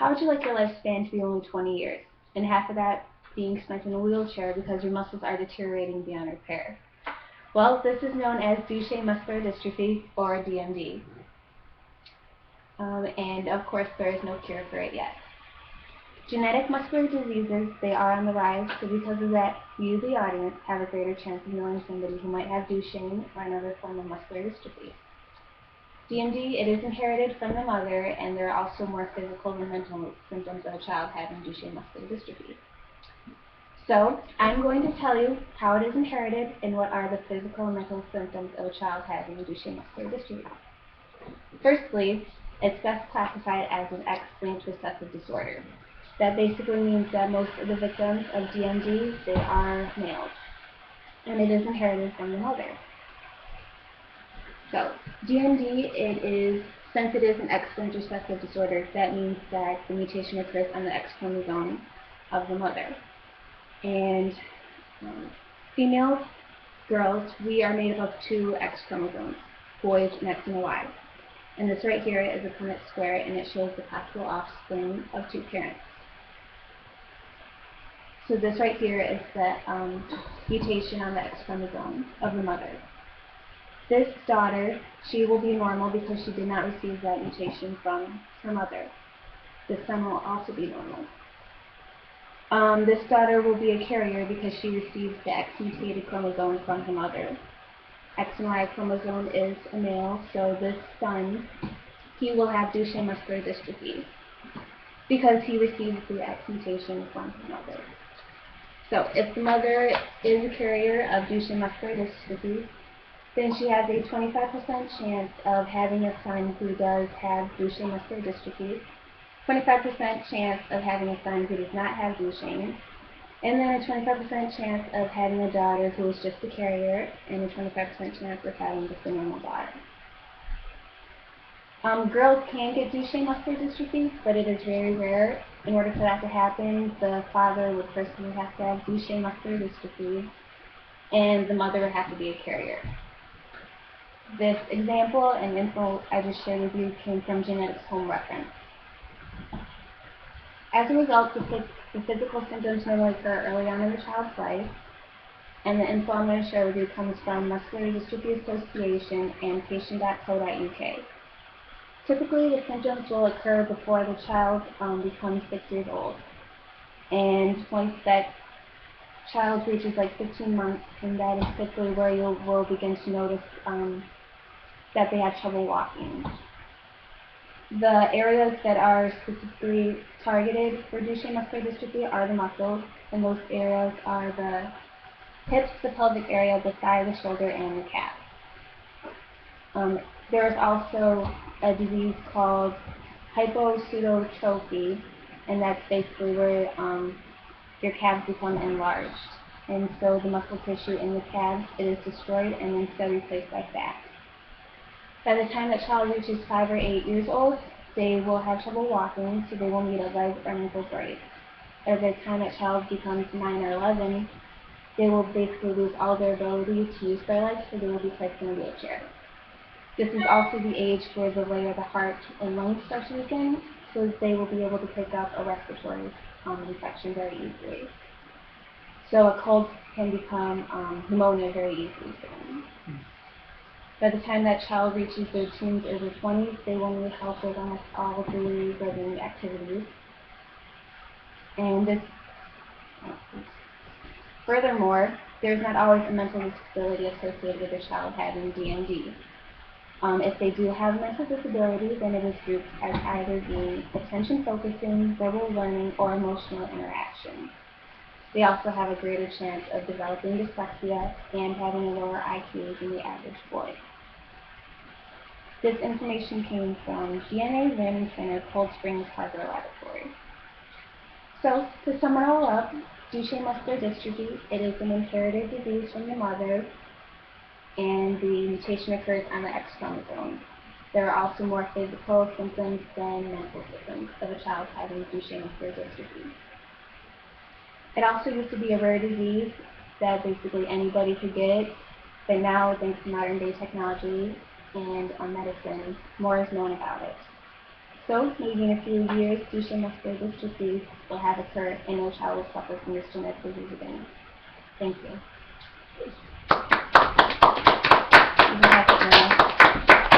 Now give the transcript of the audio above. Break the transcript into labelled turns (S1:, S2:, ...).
S1: how would you like your lifespan to be only 20 years, and half of that being spent in a wheelchair because your muscles are deteriorating beyond repair? Well, this is known as Duchenne muscular dystrophy, or DMD. And of course, there is no cure for it yet. Genetic muscular diseases, they are on the rise, so because of that, you, the audience, have a greater chance of knowing somebody who might have Duchenne or another form of muscular dystrophy. DMD, it is inherited from the mother, and there are also more physical and mental symptoms of a child having Duchenne muscular dystrophy. So, I'm going to tell you how it is inherited and what are the physical and mental symptoms of a child having Duchenne muscular dystrophy. Firstly, it's best classified as an X-linked recessive disorder. That basically means that most of the victims of DMD, they are males, and it is inherited from the mother. So, DMD, it is since it is an X-linked recessive disorder, that means that the mutation occurs on the X chromosome of the mother. And females, girls, we are made up of 2 X chromosomes, boys an X and a Y. And this right here is a Punnett square, and it shows the possible offspring of 2 parents. So this right here is the mutation on the X chromosome of the mother. This daughter, she will be normal because she did not receive that mutation from her mother. This son will also be normal. This daughter will be a carrier because she receives the X mutated chromosome from her mother. X and Y chromosome is a male, so this son, he will have Duchenne muscular dystrophy because he receives the X mutation from his mother. So if the mother is a carrier of Duchenne muscular dystrophy, then she has a 25% chance of having a son who does have Duchenne muscular dystrophy, 25% chance of having a son who does not have Duchenne, and then a 25% chance of having a daughter who is just a carrier, and a 25% chance of having just a normal daughter. Girls can get Duchenne muscular dystrophy, but it is very rare. In order for that to happen, the father would personally have to have Duchenne muscular dystrophy, and the mother would have to be a carrier. This example and info I just shared with you came from Genetics Home Reference. As a result, the physical symptoms normally occur early on in the child's life, and the info I'm going to share with you comes from Muscular Dystrophy Association and patient.co.uk. Typically, the symptoms will occur before the child becomes 6 years old, and once that child reaches like 15 months, and that is typically where you will begin to notice that they have trouble walking. The areas that are specifically targeted for Duchenne muscular dystrophy are the muscles, and those areas are the hips, the pelvic area, the thigh, the shoulder, and the calf. There is also a disease called hypopseudoatrophy, and that's basically where your calves become enlarged. And so the muscle tissue in the calves, it is destroyed and instead replaced by fat. By the time that child reaches 5 or 8 years old, they will have trouble walking, so they will need a leg or ankle brace. By the time that child becomes 9 or 11, they will basically lose all their ability to use their legs, so they will be placed in a wheelchair. This is also the age where the layer of the heart and lungs starts to weaken, so they will be able to pick up a respiratory infection very easily. So a cold can become pneumonia very easily for them. By the time that child reaches their teens or their 20s, they will need help with almost all daily living activities. And this, furthermore, there's not always a mental disability associated with a child having DMD. If they do have mental disability, then it is grouped as either being attention focusing, verbal learning, or emotional interaction. They also have a greater chance of developing dyslexia and having a lower IQ than the average boy. This information came from DNA Learning Center, Cold Springs Harbor Laboratory. So, to sum it all up, Duchenne muscular dystrophy, it is an inherited disease from the mother, and the mutation occurs on the X chromosome. There are also more physical symptoms than mental symptoms of a child having Duchenne muscular dystrophy. It also used to be a rare disease that basically anybody could get it, but now, thanks to modern day technology and medicine, more is known about it. So, maybe in a few years, Tisha must bear this disease will have occurred, and no child will suffer from this genetic disease again. Thank you.